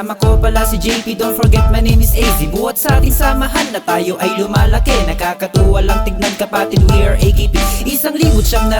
kasama ko pala si JP, don't forget my name is AZ. Buhat sa ating samahan na tayo ay lumalaki, nakakatuwa lang tignan kapatid, we are AKP. 1,973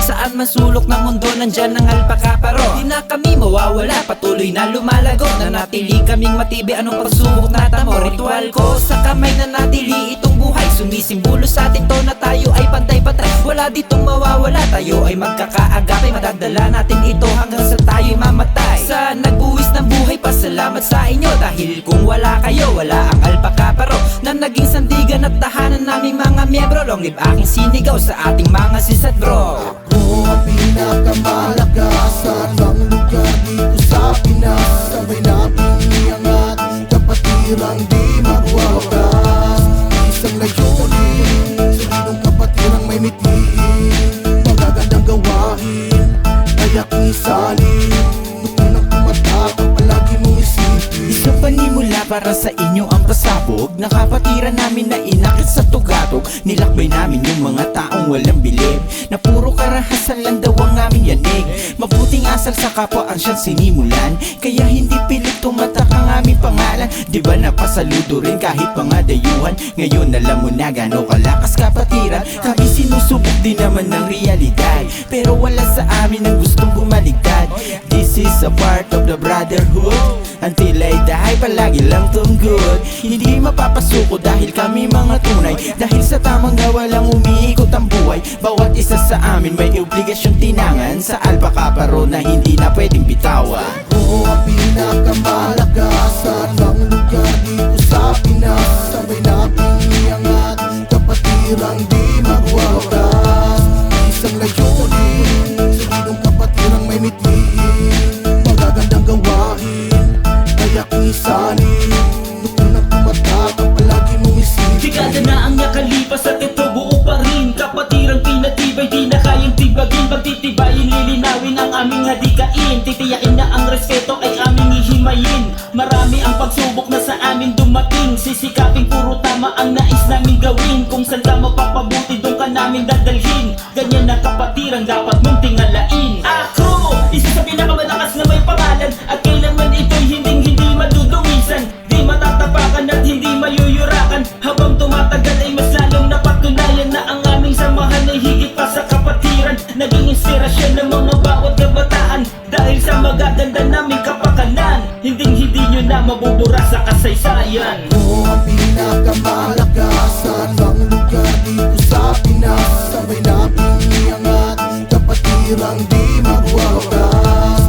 saan man sulok ng mundo nandyan ang alpakaparo. Di na kami mawawala, patuloy na lumalago, nanatili kaming matibay anong pagsubok na tamo. Ritual ko sa kamay na natili itong buhay, sumisimbolo sa atin to na tayo ay pantay-pantay. Wala ditong mawawala, tayo ay magkakaagapay, madadala natin ito hanggang sa tayo'y mamatay. Sa nagbuwis ng buhay, pasalamat sa inyo, dahil kung wala kayo, wala ang alpakaparo na naging sandigan at tahanan naming mga miyembro. Long live aking sinigaw sa ating mga sis at bro. Ako ang pinakamalakas sa ibang lugar dito sa Pinas. Sabay natin iangat, kapatirang di magwawakas. Isang layunin, sabihin kapatirang may mitiin, magagandang gawain, kaya't isalin. Tutunang tumatakot, palagi mong isipin. Isa panimula para sa inyo ang pasabog, nakapatiran namin na inakit sa tugatog. Nilakbay namin yung mga taong walang bilib, na puro karahasan lang daw ang aming yanig. Mabuting asal sa kapwa ang siyang sinimulan, kaya hindi pilit tumatak ang aming pangalan. Diba napasaludo rin kahit pangadayuhan, ngayon alam mo na gano'ng kalakas kapatiran. Kami sinusubok din naman ng realidad, pero wala sa amin ang gustong bumaligtad. This is a part of the brotherhood, until I die palagi lang tunggod. Hindi mapapasuko dahil kami mga tunay, dahil sa tamang gawa lang umiikot ang buhay. Bawat isa sa amin may obligasyon tinangan sa alpakaparo na hindi na pwedeng bitawan. Ako ang pinakamalakas sa ibang lugar dito sa Pinas. Sabay natin iangat, kapatirang di magwawakas. Isang layunin, sabihin kapatirang may mitiin, magagandang gawain, kaya't isalin. Tutunang tumatakot, palagi mong isipin. Dekada na ang nakalipas at ito buo pa rin. Kapatirang pinatibay, di na kayang tibagin. Pagtitibayin, lilinawin ang aming hadikain. Titiyakin na ang respeto ay aming ihimayin. Marami ang pagsubok na sa amin dumating, sisikapin puro tama ang nais namin gawin. Kung saan ka mapapabuti, doon ka namin dadalhin. Ganyan na kapatirang dapat mong tingalain. Ako, isa sa pinakamalakas na may pangalan, at kailanman ito'y hindi madudungisan. Di matatapakan at hindi mayuyurakan. Habang tumatagal ay mas lalong napatunayan na ang aming samahan ay higit pa sa kapatiran. Naging inspirasyon ng mga bawat kabataan, dahil sa magaganda naming kapakanan. Hindi nyo na mabubura sa kasaysayan. Ako ang pinakamalakas sa ibang lugar dito sa Pinas. Sabay natin iangat, kapatirang di magwawakas.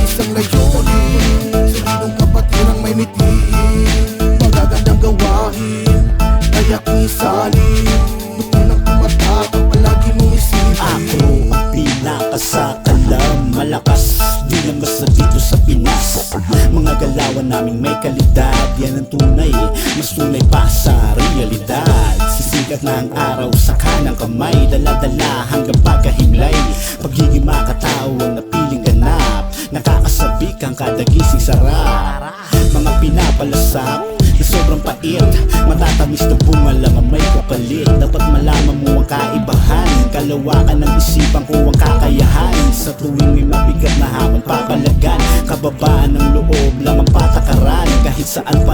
Isang layunin, sabihin kapatirang may mitiin, magagandang gawain, kaya't isalin. Tutunang tumatakot, palagi mong isipin. Ako ang pinakasakalam, malakas di lang basta dito sa Pinas. Mga galawan naming may kalidad, yan ang tunay, mas tunay pa sa realidad. Sisikat na ang araw sa kanang kamay, dala-dala hanggang pagkahimlay. Pagiging makatao ang napiling ganap, nakakasabik ang kada gising sarap. Mga pinapalasak na sobrang pait, matatamis na bunga lang ang may kapalit. Dapat malaman mo ang kaibahan, kalawakan ng isipan ko ang kakayahan. Sa tuwing may mabigat na hamon papalagan, kababaan ng loob lang ang patakaran. Kahit saan pa